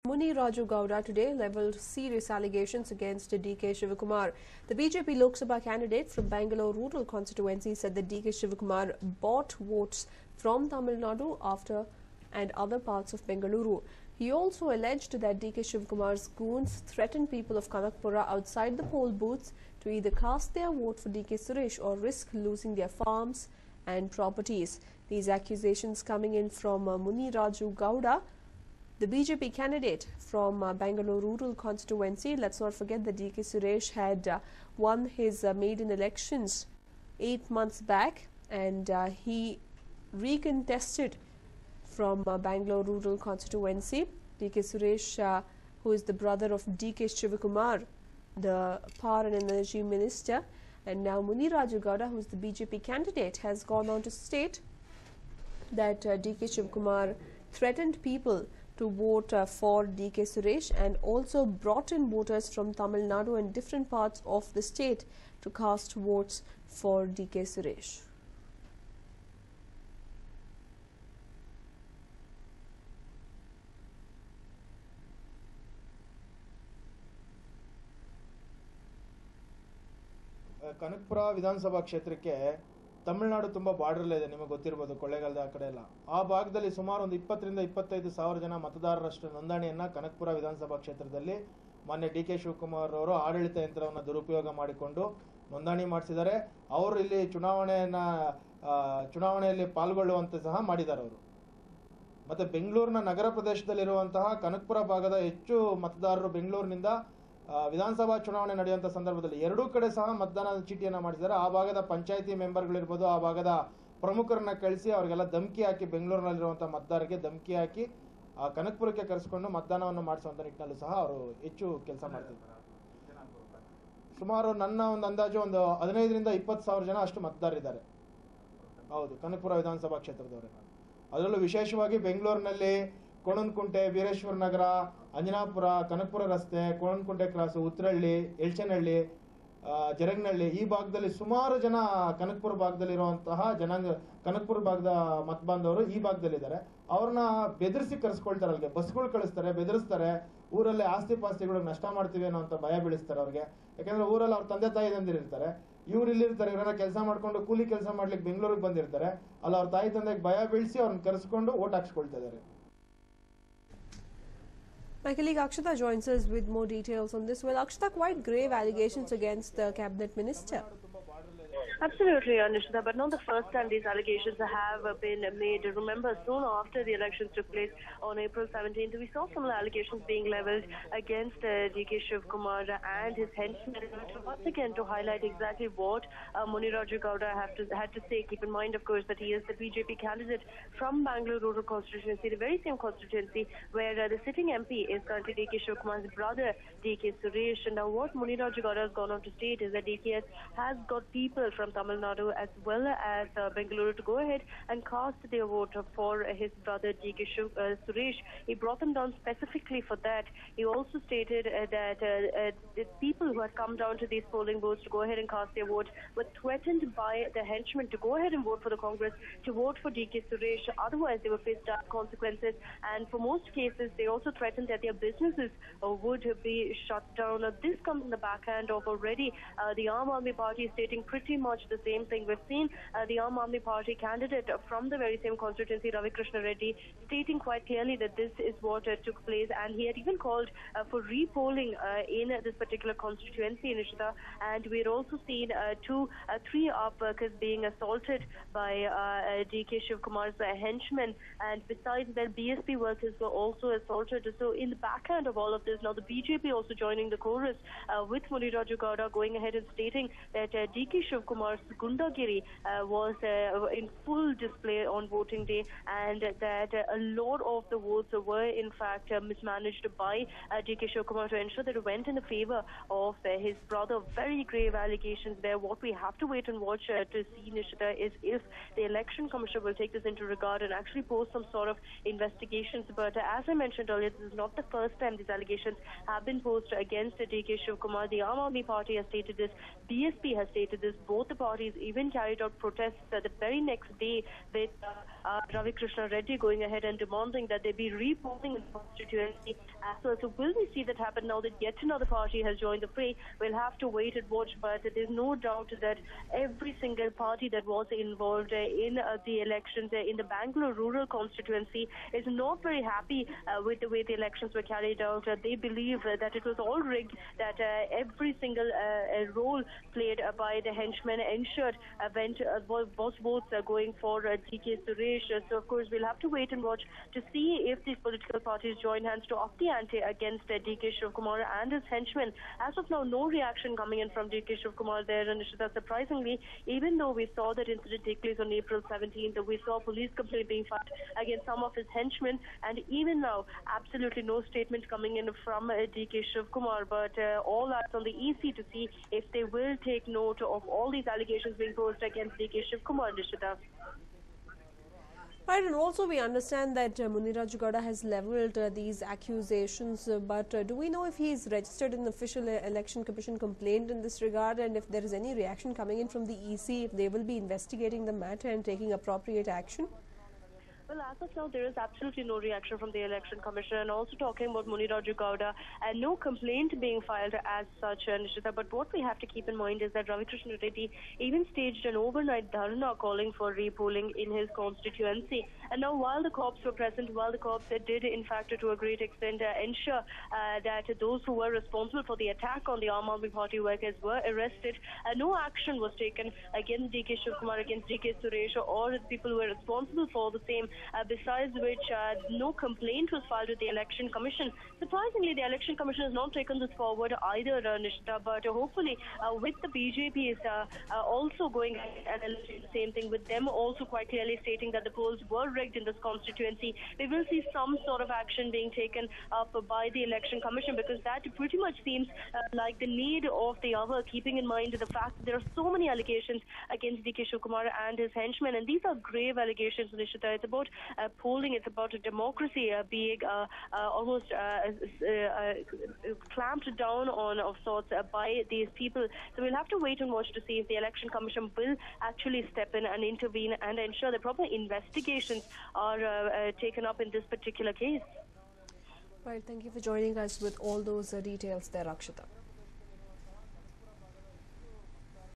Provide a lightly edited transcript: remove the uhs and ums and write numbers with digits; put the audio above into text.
Muniraju Gowda today levelled serious allegations against DK Shivakumar. The BJP Lok Sabha candidate from Bangalore rural constituency said that DK Shivakumar bought votes from Tamil Nadu and other parts of Bengaluru. He also alleged that DK Shivakumar's goons threatened people of Kanakpura outside the poll booths to either cast their vote for DK Suresh or risk losing their farms and properties. These accusations coming in from Muniraju Gowda, the BJP candidate from Bangalore rural constituency. Let's not forget that DK Suresh had won his maiden elections 8 months back, and he recontested from Bangalore rural constituency. DK Suresh, who is the brother of DK Shivakumar, the Power and Energy Minister, and now Muniraju Gowda, who is the BJP candidate, has gone on to state that DK Shivakumar threatened people to vote for DK Suresh and also brought in voters from Tamil Nadu and different parts of the state to cast votes for DK Suresh. Kanakpura Vidhansabha ಕ್ಷೇತ್ರಕ್ಕೆ ತಮಿಳುನಾಡು ತುಂಬಾ border ಇದೆ, ನಿಮಗೆ ಗೊತ್ತಿರಬಹುದು, ಕೊಳ್ಳೇಗಾಲದ ಆ ಕಡೆ ಎಲ್ಲ. ಆ ಭಾಗದಲ್ಲಿ ಸುಮಾರು ಒಂದು 20 ರಿಂದ 25 ಸಾವಿರ ಜನ ಮತದಾರರಷ್ಟು ನೋಂದಣಿಯನ್ನ ಕನಕಪುರ ವಿಧಾನಸಭಾ ಕ್ಷೇತ್ರದಲ್ಲಿ ಮಾನ್ಯ ಡಿಕೆ ಶಿವಕುಮಾರ್ ಅವರು ಆಡಳಿತ ಯಂತ್ರವನ್ನು ದುರುಪಯೋಗ ಮಾಡಿಕೊಂಡು ನೋಂದಣಿ ಮಾಡಿಸಿದ್ದಾರೆ. ಅವರು ಇಲ್ಲಿ ಚುನಾವಣೆಯಲ್ಲಿ ಪಾಲ್ಗೊಳ್ಳುವಂತೆ ಸಹ ಮಾಡಿದ್ದಾರೆ ಅವರು. ಮತ್ತೆ ಬೆಂಗಳೂರಿನ ನಗರ ಪ್ರದೇಶದಲ್ಲಿರುವಂತಹ ಕನಕಪುರ ಭಾಗದ ಹೆಚ್ಚು ಮತದಾರರು ಬೆಂಗಳೂರಿನಿಂದ ವಿಧಾನಸಭಾ ಚುನಾವಣೆ ನಡೆಯುವಂತ ಸಂದರ್ಭದಲ್ಲಿ ಎರಡೂ ಕಡೆ ಸಹ ಮತದಾನದ ಚೀಟಿಯನ್ನ ಮಾಡಿಸಿದ್ದಾರೆ. ಆ ಭಾಗದ ಪಂಚಾಯಿತಿ ಮೆಂಬರ್ಗಳಿರ್ಬೋದು, ಆ ಭಾಗದ ಪ್ರಮುಖರನ್ನ ಕಳಿಸಿ ಅವರಿಗೆಲ್ಲ ಧಮಕಿ ಹಾಕಿ, ಬೆಂಗಳೂರಿನಲ್ಲಿರುವಂತಹ ಮತದಾರರಿಗೆ ಧಮಕಿ ಹಾಕಿ ಆ ಕನಕಪುರಕ್ಕೆ ಕರೆಸಿಕೊಂಡು ಮತದಾನವನ್ನು ಮಾಡಿಸುವಂತ ನಿಟ್ಟಿನಲ್ಲೂ ಸಹ ಅವರು ಹೆಚ್ಚು ಕೆಲಸ ಮಾಡ್ತಿದ್ದಾರೆ. ಸುಮಾರು ನನ್ನ ಒಂದು ಅಂದಾಜು ಒಂದು 15 ರಿಂದ 20 ಸಾವಿರ ಜನ ಅಷ್ಟು ಮತದಾರರಿದ್ದಾರೆ. ಹೌದು, ಕನಕಪುರ ವಿಧಾನಸಭಾ ಕ್ಷೇತ್ರದವರೇ. ಅದರಲ್ಲೂ ವಿಶೇಷವಾಗಿ ಬೆಂಗಳೂರಿನಲ್ಲಿ ಕೋಣನಕುಂಟೆ, ವೀರೇಶ್ವರ ನಗರ, ಅಂಜನಾಪುರ, ಕನಕಪುರ ರಸ್ತೆ, ಕೋಣನಕುಂಟೆ ಕ್ರಾಸ್, ಉತ್ತರಹಳ್ಳಿ, ಎಲ್ಚನಹಳ್ಳಿ, ಜರಗ್ನಹಳ್ಳಿ ಈ ಭಾಗದಲ್ಲಿ ಸುಮಾರು ಜನ ಕನಕಪುರ ಭಾಗದಲ್ಲಿರುವಂತಹ ಜನಾಂಗ, ಕನಕಪುರ ಭಾಗದ ಮತ ಬಾಂಧವರು ಈ ಭಾಗದಲ್ಲಿದ್ದಾರೆ. ಅವ್ರನ್ನ ಬೆದರಿಸಿ ಕರೆಸ್ಕೊಳ್ತಾರೆ, ಅಲ್ಲಿಗೆ ಬಸ್ಗಳು ಕಳಿಸ್ತಾರೆ, ಬೆದರಿಸ್ತಾರೆ, ಊರಲ್ಲಿ ಆಸ್ತಿ ಪಾಸ್ತಿಗಳು ನಷ್ಟ ಮಾಡ್ತೀವಿ ಅನ್ನೋ ಅಂತ ಭಯ ಬೀಳಿಸ್ತಾರೆ ಅವ್ರಿಗೆ. ಯಾಕಂದ್ರೆ ಊರಲ್ಲಿ ಅವ್ರ ತಂದೆ ತಾಯಿ ತಂದಿರ್ತಾರೆ, ಇವ್ರು ಇಲ್ಲಿರ್ತಾರೆ, ಇವರೆಲ್ಲ ಕೆಲಸ ಮಾಡ್ಕೊಂಡು ಕೂಲಿ ಕೆಲಸ ಮಾಡ್ಲಿಕ್ಕೆ ಬೆಂಗಳೂರಿಗೆ ಬಂದಿರ್ತಾರೆ. ಅಲ್ಲಿ ಅವ್ರ ತಾಯಿ ತಂದೆಗೆ ಭಯ ಬೀಳಿಸಿ ಅವ್ರನ್ನ ಕರೆಸ್ಕೊಂಡು ಓಟ್ ಹಾಕ್ಸ್ಕೊಳ್ತಾ ಇದ್ದಾರೆ. My colleague Akshita joins us with more details on this. Well, Akshita, quite grave allegations against the cabinet minister. Absolutely, Anishita, but not the first time these allegations have been made. Remember, soon after the elections took place on April 17th, we saw some allegations being levelled against DK Shivakumar and his henchmen. Once again, to highlight exactly what Muniraju Gowda had to say. Keep in mind, of course, that he is the BJP candidate from Bangalore rural constituency, the very same constituency where the sitting MP is currently DK Shivakumar's brother, DK Suresh. And now what Muniraju Gowda has gone on to state is that DKS has got people from Tamil Nadu as well as Bengaluru to go ahead and cast their vote for his brother DK Suresh. He brought them down specifically for that. He also stated that the people who had come down to these polling booths to go ahead and cast their vote were threatened by the henchmen to go ahead and vote for the Congress, to vote for DK Suresh. Otherwise, they would face dark consequences. And for most cases, they also threatened that their businesses would be shut down. This comes in the backhand of already the Aam Aadmi Party stating pretty much the same thing. We've seen the Aam Aadmi Party candidate from the very same constituency, Ravi Krishna Reddy, stating quite clearly that this is what took place, and he had even called for repolling in this particular constituency, Nishita. And we'd also seen three workers being assaulted by DK Shivkumar's henchmen, and besides that, BSP workers were also assaulted. So in the backhand of all of this, now the BJP also joining the chorus with Muniraju Gowda going ahead and stating that DK Shivkumar's Gundagiri was in full display on voting day, and that a lot of the votes were in fact mismanaged by DK Shivkumar to ensure that it went in the favor of his brother. Very grave allegations there. What we have to wait and watch to see, Nishita, is if the election commission will take this into regard and actually post some sort of investigations. But as I mentioned earlier, this is not the first time these allegations have been posed against DK Shivkumar. The Aam Aadmi Party has stated this, BSP has stated this. Both the parties even carried out protests the very next day with Ravi Krishna Reddy going ahead and demanding that they be repolling in the constituency as well. So will we see that happen now that yet another party has joined the fray? We'll have to wait and watch, but there's no doubt that every single party that was involved in the elections in the Bangalore rural constituency is not very happy with the way the elections were carried out. They believe that it was all rigged, that every single role played by the henchmen ensured was votes going for DK Suresh. So of course we'll have to wait and watch to see if these political parties join hands to up the ante against DK Shivkumar and his henchmen. As of now, no reaction coming in from DK Shivkumar there, and surprisingly, even though we saw that incident take place on April 17th, we saw police complaint being filed against some of his henchmen, and even now, absolutely no statement coming in from DK Shivkumar, but all eyes on the EC to see if they will take note of all these allegations being posed against DK Shivkumar, Nishita. Right, and also we understand that Muniraju Gowda has levelled these accusations, but do we know if he is registered in the official election commission complaint in this regard, and if there is any reaction coming in from the EC, if they will be investigating the matter and taking appropriate action? Well, as of now, there is absolutely no reaction from the Election Commission, and also talking about Muniraju Gowda, and no complaint being filed as such, Nishita. But what we have to keep in mind is that Ravi Krishna Reddy even staged an overnight dharna calling for repolling in his constituency. And now, while the cops were present, while the cops did, in fact, to a great extent, ensure that those who were responsible for the attack on the Aam Aadmi Party workers were arrested, no action was taken against DK Shivkumar, against DK Suresh, or the people who were responsible for the same. Besides which, no complaint was filed with the Election Commission. Surprisingly, the Election Commission has not taken this forward either, Nishita, but hopefully with the BJP is also going and alleging the same thing, with them also quite clearly stating that the polls were rigged in this constituency, we will see some sort of action being taken up by the Election Commission, because that pretty much seems like the need of the hour, keeping in mind the fact that there are so many allegations against DK Shivkumar and his henchmen, and these are grave allegations, Nishita. It's about polling, it's about a democracy being almost clamped down on of sorts by these people. So we'll have to wait and watch to see if the Election Commission will actually step in and intervene and ensure that proper investigations are taken up in this particular case. Right, thank you for joining us with all those details there, Akshita.